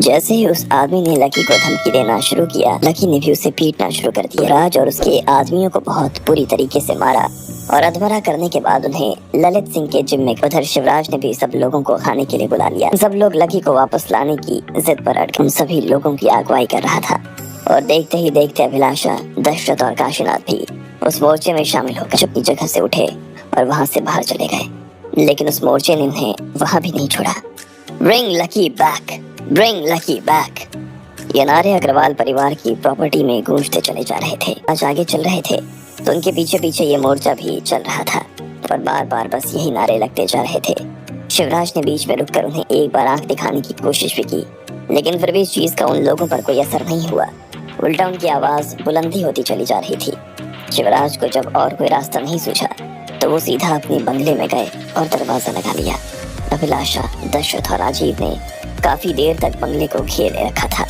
जैसे ही उस आदमी ने लकी को धमकी देना शुरू किया, लकी ने भी उसे पीटना शुरू कर दिया। राज और उसके आदमियों को बहुत बुरी तरीके से मारा और अधमरा करने के बाद उन्हें ललित सिंह के जिम में। उधर शिवराज ने भी सब लोगों को खाने के लिए बुला लिया। सब लोग लकी को वापस लाने की जिद पर अड़ गए। उन सभी लोगों की अगुवाई कर रहा था और देखते ही देखते अभिलाषा, दशरथ और काशीनाथ भी उस मोर्चे में शामिल होकर अपनी जगह से उठे और वहाँ से बाहर चले गए। लेकिन उस मोर्चे ने उन्हें वहाँ भी नहीं छोड़ा। Bring lucky back, bring lucky back, ये नारे अग्रवाल परिवार की प्रॉपर्टी में गूंजते चले जा रहे थे। आज आगे चल रहे थे तो उनके पीछे पीछे ये मोर्चा भी चल रहा था और बार बार बस यही नारे लगते जा रहे थे। शिवराज ने बीच में रुककर उन्हें एक बार आंख दिखाने की कोशिश भी की, लेकिन फिर भी इस चीज का उन लोगों पर कोई असर नहीं हुआ। उल्टा उनकी आवाज बुलंदी होती चली जा रही थी। शिवराज को जब और कोई रास्ता नहीं सूझा तो वो सीधा अपने बंगले में गए और दरवाजा लगा लिया। अभिलाषा, दशरथ और राजीव ने काफी देर तक बंगले को घेरे रखा था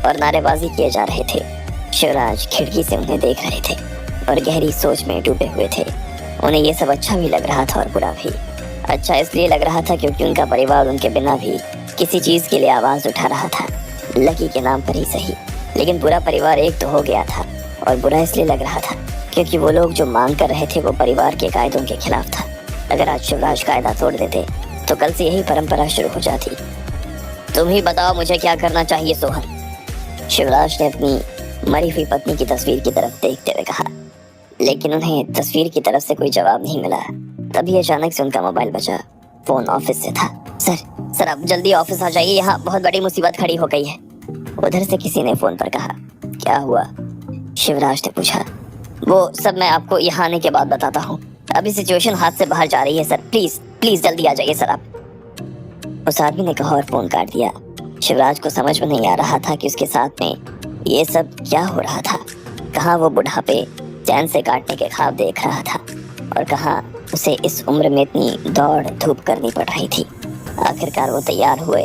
और नारेबाजी किए जा रहे थे। शिवराज खिड़की से उन्हें देख रहे थे और गहरी सोच में डूबे हुए थे। उन्हें ये सब अच्छा भी लग रहा था और बुरा भी। अच्छा इसलिए लग रहा था क्योंकि उनका परिवार उनके बिना भी किसी चीज के लिए आवाज उठा रहा था, लकी के नाम पर ही सही। लेकिन पूरा परिवार एक तो हो गया था और बुरा इसलिए लग रहा था क्योंकि वो लोग जो मांग कर रहे थे वो परिवार के कायदों के खिलाफ था। अगर आज शिवराज कायदा तोड़ देते तो कल से यही परंपरा शुरू हो जाती। तुम ही बताओ मुझे क्या करना चाहिए सोहन, शिवराज ने अपनी मरी हुई पत्नी की तस्वीर की तरफ देखते हुए कहा। लेकिन उन्हें तस्वीर की तरफ से कोई जवाब नहीं मिला। तभी अचानक से उनका मोबाइल बजा। फोन ऑफिस से था। सर आप जल्दी ऑफिस आ जाइए, यहाँ बहुत बड़ी मुसीबत खड़ी हो गई है, उधर से किसी ने फोन पर कहा। क्या हुआ, शिवराज ने पूछा। वो सब मैं आपको यहाँ आने के बाद बताता हूँ, अभी सिचुएशन हाथ से बाहर जा रही है सर, प्लीज जल्दी आ जाइए सर आप। उस आदमी ने कहा और फोन काट दिया। शिवराज को समझ में नहीं आ रहा था कि उसके साथ में ये सब क्या हो रहा था। कहाँ वो बुढ़ापे चैन से काटने के ख्वाब देख रहा था और कहाँ उसे इस उम्र में इतनी दौड़ धूप करनी पड़ रही थी। आखिरकार वो तैयार हुए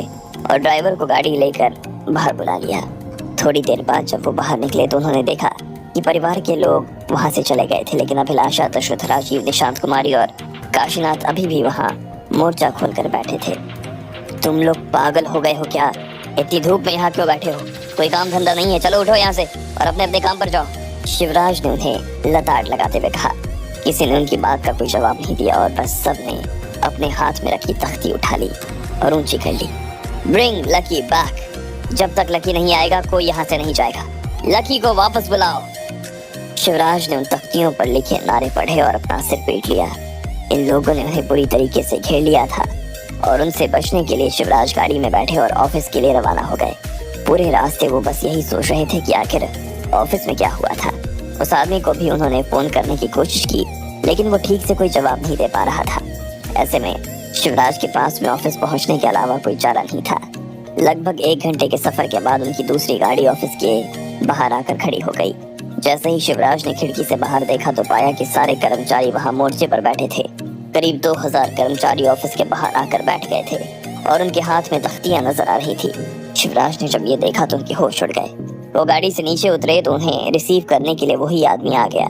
और ड्राइवर को गाड़ी लेकर बाहर बुला लिया। थोड़ी देर बाद जब वो बाहर निकले तो उन्होंने देखा कि परिवार के लोग वहाँ से चले गए थे, लेकिन अभिलाषा, दशरथ, राजीव, निशांत कुमारी और काशीनाथ अभी भी वहाँ मोर्चा खोलकर बैठे थे। तुम लोग पागल हो गए हो क्या? इतनी धूप में यहाँ क्यों बैठे हो? कोई काम धंधा नहीं है? चलो उठो यहाँ से और अपने अपने काम पर जाओ, शिवराज ने उन्हें लताड़ लगाते हुए कहा। किसी ने उनकी बात का कोई जवाब नहीं दिया और बस सब ने अपने हाथ में रखी तख्ती उठा ली और ऊंची कर ली। ब्रिंग लकी बैक, जब तक लकी नहीं आएगा कोई यहाँ से नहीं जाएगा, लकी को वापस बुलाओ। शिवराज ने उन तख्तियों पर लिखे नारे पढ़े और अपना सिर पीट लिया। इन लोगों ने उन्हें बुरी तरीके से घेर लिया था और उनसे बचने के लिए शिवराज गाड़ी में बैठे और ऑफिस के लिए रवाना हो गए। पूरे रास्ते वो बस यही सोच रहे थे कि आखिर ऑफिस में क्या हुआ था। उस आदमी को भी उन्होंने फोन करने की कोशिश की, लेकिन वो ठीक से कोई जवाब नहीं दे पा रहा था। ऐसे में शिवराज के पास में ऑफिस पहुंचने के अलावा कोई चारा नहीं था। लगभग 1 घंटे के सफर के बाद उनकी दूसरी गाड़ी ऑफिस के बाहर आकर खड़ी हो गई। जैसे ही शिवराज ने खिड़की से बाहर देखा तो पाया कि सारे कर्मचारी वहां मोर्चे पर बैठे थे। करीब 2000 कर्मचारी ऑफिस के बाहर आकर बैठ गए थे और उनके हाथ में तख्तियां नजर आ रही थी। शिवराज ने जब ये देखा तो उनके होश उड़ गए। वो गाड़ी से नीचे उतरे तो उन्हें रिसीव करने के लिए वही आदमी आ गया।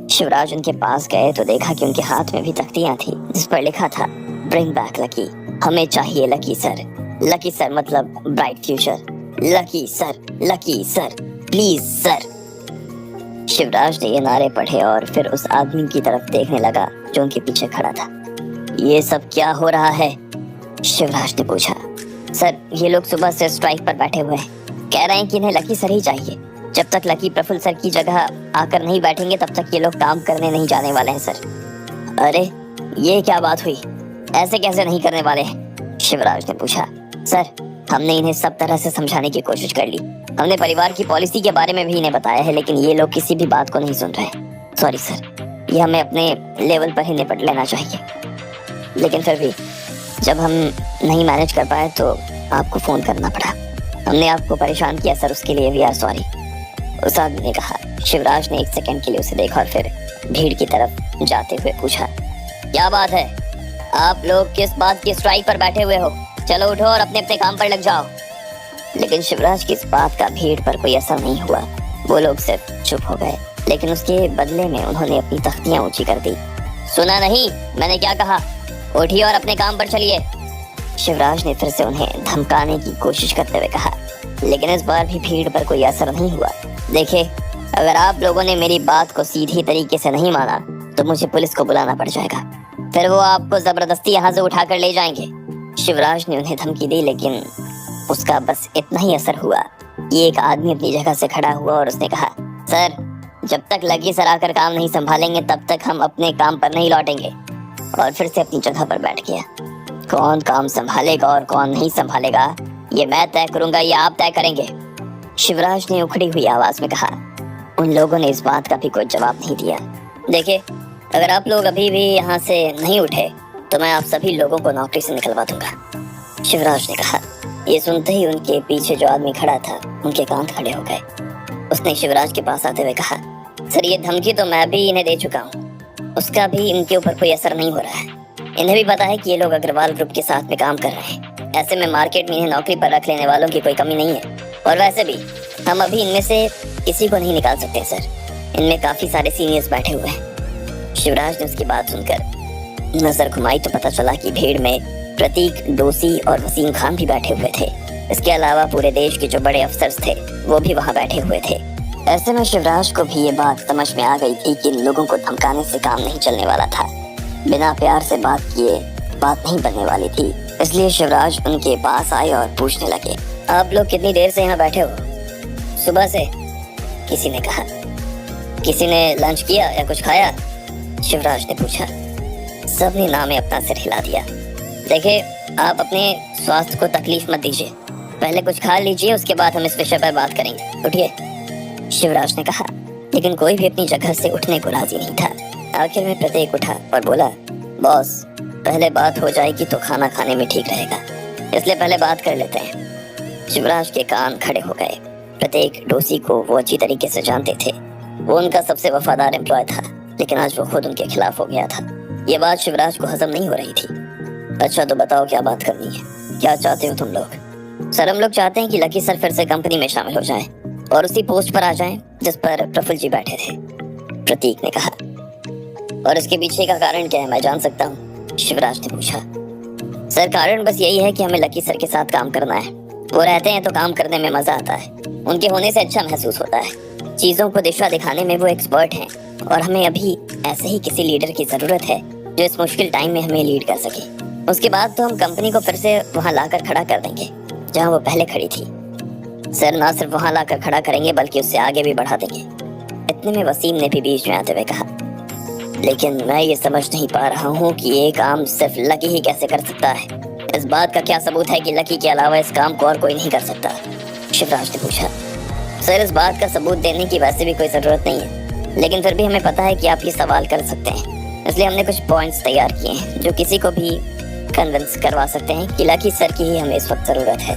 शिवराज उनके पास गए तो देखा कि उनके हाथ में भी तख्तियां थी जिस पर लिखा था, ब्रिंग बैक लकी, हमें चाहिए लकी सर। लकी सर मतलब bright future. Lucky sir please sir. Shivraj ने ये नारे पढ़े और फिर उस आदमी की तरफ देखने लगा जो उनके पीछे खड़ा था। ये सब क्या हो रहा है? शिवराज ने पूछा। सर ये लोग सुबह से स्ट्राइक पर बैठे हुए हैं, कह रहे हैं कि इन्हें लकी सर ही चाहिए। जब तक लकी प्रफुल्ल सर की जगह आकर नहीं बैठेंगे तब तक ये लोग काम करने नहीं जाने वाले हैं सर। अरे ये क्या बात हुई, ऐसे कैसे नहीं करने वाले हैं? शिवराज ने पूछा। सर हमने इन्हें सब तरह से समझाने की कोशिश कर ली, हमने परिवार की पॉलिसी के बारे में भी इन्हें बताया है, लेकिन ये लोग किसी भी बात को नहीं सुन रहे। सॉरी सर, ये हमें अपने लेवल पर ही निपट लेना चाहिए, लेकिन फिर भी जब हम नहीं मैनेज कर पाए तो आपको फोन करना पड़ा। हमने आपको परेशान किया सर, उसके लिए वी आर सॉरी, उस आदमी ने कहा। शिवराज ने 1 सेकंड के लिए उसे देखा और फिर भीड़ की तरफ जाते हुए पूछा, क्या बात है? आप लोग किस बात की स्ट्राइक पर बैठे हुए हो? चलो उठो और अपने अपने काम पर लग जाओ। लेकिन शिवराज की इस बात का भीड़ पर कोई असर नहीं हुआ। वो लोग सिर्फ चुप हो गए, लेकिन उसके बदले में उन्होंने अपनी तख्तियां ऊंची कर दी। सुना नहीं मैंने क्या कहा? उठिए और अपने काम पर चलिए। शिवराज ने फिर से उन्हें धमकाने की कोशिश करते हुए कहा, लेकिन इस बार भी भीड़ पर कोई असर नहीं हुआ। देखिए, अगर आप लोगों ने मेरी बात को सीधी तरीके से नहीं माना तो मुझे पुलिस को बुलाना पड़ जाएगा, फिर वो आपको जबरदस्ती यहाँ से उठाकर ले जाएंगे। शिवराज ने उन्हें धमकी दी, लेकिन उसका बस इतना ही असर हुआ कि एक आदमी अपनी जगह से खड़ा हुआ और उसने कहा, सर, जब तक लकी सर आकर काम नहीं संभालेंगे तब तक हम अपने काम पर नहीं लौटेंगे। और फिर से अपनी जगह पर बैठ गया। कौन काम संभालेगा और कौन नहीं संभालेगा ये मैं तय करूंगा, ये आप तय करेंगे, शिवराज ने उखड़ी हुई आवाज में कहा। उन लोगों ने इस बात का भी कोई जवाब नहीं दिया। देखिए, अगर आप लोग अभी भी यहाँ से नहीं उठे तो मैं आप सभी लोगों को नौकरी से निकलवा दूंगा, शिवराज ने कहा। ये सुनते ही उनके पीछे जो आदमी खड़ा था उनके कान खड़े हो गए। उसने शिवराज के पास आते हुए कहा, सर, ये धमकी तो मैं भी इन्हें दे चुका हूँ, उसका भी इनके ऊपर कोई असर नहीं हो रहा है। इन्हें भी पता है कि ये लोग अग्रवाल ग्रुप के साथ में काम कर रहे हैं। ऐसे में मार्केट में इन्हें नौकरी पर रख लेने वालों की कोई कमी नहीं है। और वैसे भी हम अभी इनमें से किसी को नहीं निकाल सकते सर, इनमें काफी सारे सीनियर्स बैठे हुए हैं। शिवराज ने उसकी बात सुनकर नजर घुमाई तो पता चला कि भीड़ में प्रतीक, डोसी और वसीम खान भी बैठे हुए थे। इसके अलावा पूरे देश के जो बड़े अफसर्स थे वो भी वहाँ बैठे हुए थे। ऐसे में शिवराज को भी ये बात समझ में आ गई थी कि इन लोगों को धमकाने से काम नहीं चलने वाला था। बिना प्यार से बात किए बात नहीं बनने वाली थी। इसलिए शिवराज उनके पास आए और पूछने लगे, आप लोग कितनी देर से यहाँ बैठे हो? सुबह से, किसी ने कहा। किसी ने लंच किया या कुछ खाया? शिवराज ने पूछा। सबने ना में अपना सिर हिला दिया। देखिए, आप अपने स्वास्थ्य को तकलीफ मत दीजिए, पहले कुछ खा लीजिए, उसके बाद हम इस विषय पर बात करेंगे, उठिए, शिवराज ने कहा। लेकिन कोई भी अपनी जगह से उठने को राजी नहीं था। आखिर में प्रतीक उठा और बोला, बॉस, पहले बात हो जाएगी तो खाना खाने में ठीक रहेगा, इसलिए पहले बात कर लेते हैं। शिवराज के कान खड़े हो गए। प्रतीक, डोसी को वो अच्छी तरीके से जानते थे। वो उनका सबसे वफादार एम्प्लॉय था, लेकिन आज वो खुद उनके खिलाफ हो गया था। ये बात शिवराज को हजम नहीं हो रही थी। अच्छा, तो बताओ क्या बात करनी है, क्या चाहते हो तुम लोग? सर, हम लोग चाहते हैं कि लकी सर फिर से कंपनी में शामिल हो जाएं और उसी पोस्ट पर आ जाएं जिस पर प्रफुल्ल जी बैठे थे, प्रतीक ने कहा। और इसके पीछे का कारण क्या है, मैं जान सकता हूँ? शिवराज ने पूछा। सर, कारण बस यही है कि हमें लकी सर के साथ काम करना है। वो रहते हैं तो काम करने में मजा आता है, उनके होने से अच्छा महसूस होता है। चीजों को दिशा दिखाने में वो एक्सपर्ट हैं और हमें अभी ऐसे ही किसी लीडर की जरूरत है जो इस मुश्किल टाइम में हमें लीड कर सके। उसके बाद तो हम कंपनी को फिर से वहाँ लाकर खड़ा कर देंगे जहाँ वो पहले खड़ी थी। सर, ना सिर्फ वहाँ लाकर खड़ा करेंगे बल्कि उससे आगे भी बढ़ा देंगे। इतने में वसीम ने भी बीच में आते हुए कहा, लेकिन मैं ये समझ नहीं पा रहा हूँ कि ये काम सिर्फ लकी ही कैसे कर सकता है। इस बात का क्या सबूत है कि लकी के अलावा इस काम को और कोई नहीं कर सकता? शिवराज ने पूछा। सर, इस बात का सबूत देने की वैसे भी कोई जरूरत नहीं है, लेकिन फिर भी हमें पता है कि आप ये सवाल कर सकते हैं, इसलिए हमने कुछ पॉइंट्स तैयार किए हैं जो किसी को भी कन्विंस करवा सकते हैं कि लकी सर की ही हमें इस वक्त जरूरत है,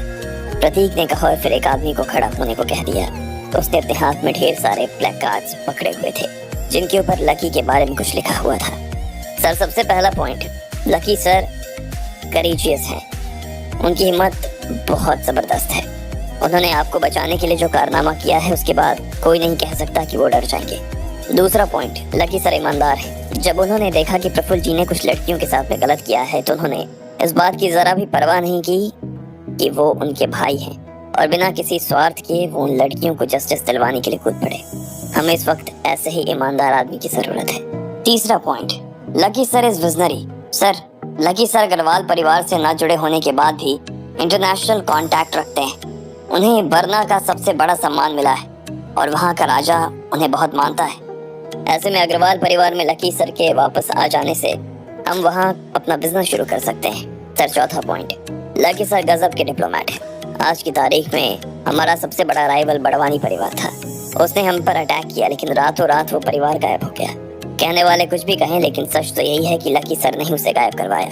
प्रतीक ने कहा। और फिर एक आदमी को खड़ा होने को कह दिया। तो उसने अपने हाथ में ढेर सारे प्लेक कार्ड्स पकड़े हुए थे जिनके ऊपर लकी के बारे में कुछ लिखा हुआ था। सर, सबसे पहला पॉइंट, लकी सर करेजियस हैं। उनकी हिम्मत बहुत जबरदस्त है। उन्होंने आपको बचाने के लिए जो कारनामा किया है उसके बाद कोई नहीं कह सकता कि वो डर जाएंगे। दूसरा पॉइंट, लकी सर ईमानदार है। जब उन्होंने देखा कि प्रफुल्ल जी ने कुछ लड़कियों के साथ में गलत किया है तो उन्होंने इस बात की जरा भी परवाह नहीं की कि वो उनके भाई हैं और बिना किसी स्वार्थ के वो उन लड़कियों को जस्टिस दिलवाने के लिए कूद पड़े। हमें इस वक्त ऐसे ही ईमानदार आदमी की जरूरत है। तीसरा point, Lucky sir is visionary. Sir, Lucky sir Agarwal परिवार से न जुड़े होने के बाद भी इंटरनेशनल कांटेक्ट रखते हैं। उन्हें बर्ना का सबसे बड़ा सम्मान मिला है और वहाँ का राजा उन्हें बहुत मानता है। ऐसे में अग्रवाल परिवार में लकी सर के वापस आ जाने से हम वहाँ अपना बिजनेस शुरू कर सकते हैं। सर, चौथा पॉइंट, लकी सर गजब के डिप्लोमेट है। आज की तारीख में हमारा सबसे बड़ा राइवल बड़वानी परिवार था। उसने हम पर अटैक किया, लेकिन रातों रात वो परिवार गायब हो गया। कहने वाले कुछ भी कहें, लेकिन सच तो यही है कि लकी सर ने ही उसे गायब करवाया।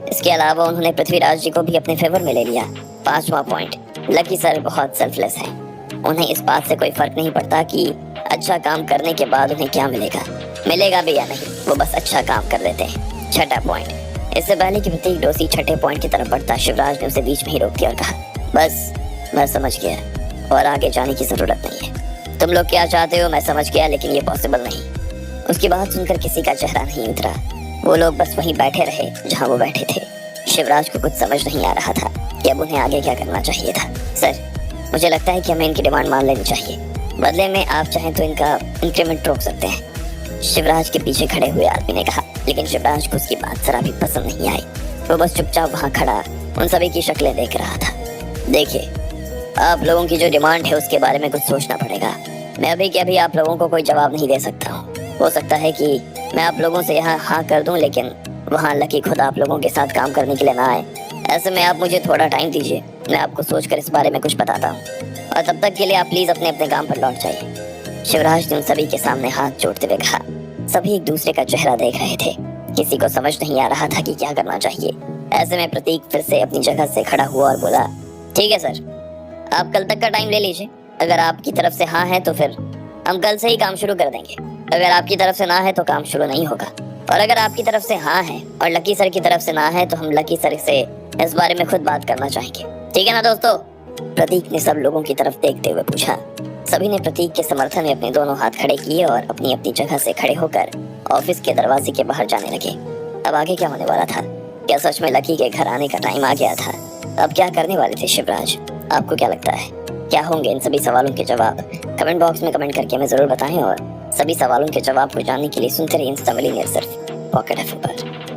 इसके अलावा उन्होंने पृथ्वीराज जी को भी अपने फेवर में ले लिया। पांचवा पॉइंट, लकी सर बहुत सेल्फलेस है। उन्हें इस बात से कोई फर्क नहीं पड़ता कि अच्छा काम करने के बाद उन्हें क्या मिलेगा भी या नहीं, वो बस अच्छा काम कर देते हैं। छठा पॉइंट, इससे पहले कि प्रतीक डोसी छठे पॉइंट की तरफ बढ़ता, शिवराज ने उसे बीच में ही रोक दिया और कहा, बस मैं समझ गया और आगे जाने की जरूरत नहीं है। तुम लोग क्या चाहते हो मैं समझ गया, लेकिन ये पॉसिबल नहीं। उसकी बात सुनकर किसी का चेहरा नहीं उतरा। वो लोग बस वहीं बैठे रहे जहाँ वो बैठे थे। शिवराज को कुछ समझ नहीं आ रहा था कि अब उन्हें आगे क्या करना चाहिए था। सर, मुझे लगता है कि हमें इनकी डिमांड मान लेनी चाहिए, बदले में आप चाहें तो इनका इंक्रीमेंट रोक सकते हैं, शिवराज के पीछे खड़े हुए आदमी ने कहा। लेकिन शिवराज को उसकी बात जरा भी पसंद नहीं आई। वो बस चुपचाप वहाँ खड़ा उन सभी की शक्लें देख रहा था। देखिए, आप लोगों की जो डिमांड है उसके बारे में कुछ सोचना पड़ेगा। मैं अभी के अभी आप लोगों को कोई जवाब नहीं दे सकता हूँ। हो सकता है कि मैं आप लोगों से यहाँ हाँ कर दूँ, लेकिन वहाँ लकी खुद आप लोगों के साथ काम करने के लिए ना आए। ऐसे में आप मुझे थोड़ा टाइम दीजिए, मैं आपको सोचकर इस बारे में कुछ बताता हूँ, और तब तक के लिए आप प्लीज अपने अपने काम पर लौट जाइए, शिवराज ने उन सभी के सामने हाथ जोड़ते हुए कहा। सभी एक दूसरे का चेहरा देख रहे थे, किसी को समझ नहीं आ रहा था कि क्या करना चाहिए। ऐसे में प्रतीक फिर से अपनी जगह से खड़ा हुआ और बोला, ठीक है सर, आप कल तक का टाइम ले लीजिए। अगर आपकी तरफ से हाँ है तो फिर हम कल से ही काम शुरू कर देंगे। अगर आपकी तरफ से ना है तो काम शुरू नहीं होगा। और अगर आपकी तरफ से हाँ है और लकी सर की तरफ से ना है तो हम लकी सर से इस बारे में खुद बात करना चाहेंगे। ठीक है ना दोस्तों? प्रतीक ने सब लोगों की तरफ देखते हुए पूछा। सभी ने प्रतीक के समर्थन में अपने दोनों हाथ खड़े किए और अपनी अपनी जगह से खड़े होकर ऑफिस के दरवाजे के बाहर जाने लगे। अब आगे क्या होने वाला था? क्या सच में लकी के घर आने का टाइम आ गया था? अब क्या करने वाले थे शिवराज? आपको क्या लगता है, क्या होंगे इन सभी सवालों के जवाब? कमेंट बॉक्स में कमेंट करके हमें जरूर बताएं, और सभी सवालों के जवाब को जानने के लिए सुनते रहिए इंस्टा मिलियनेयर सिर्फ पॉकेट एफएम पर।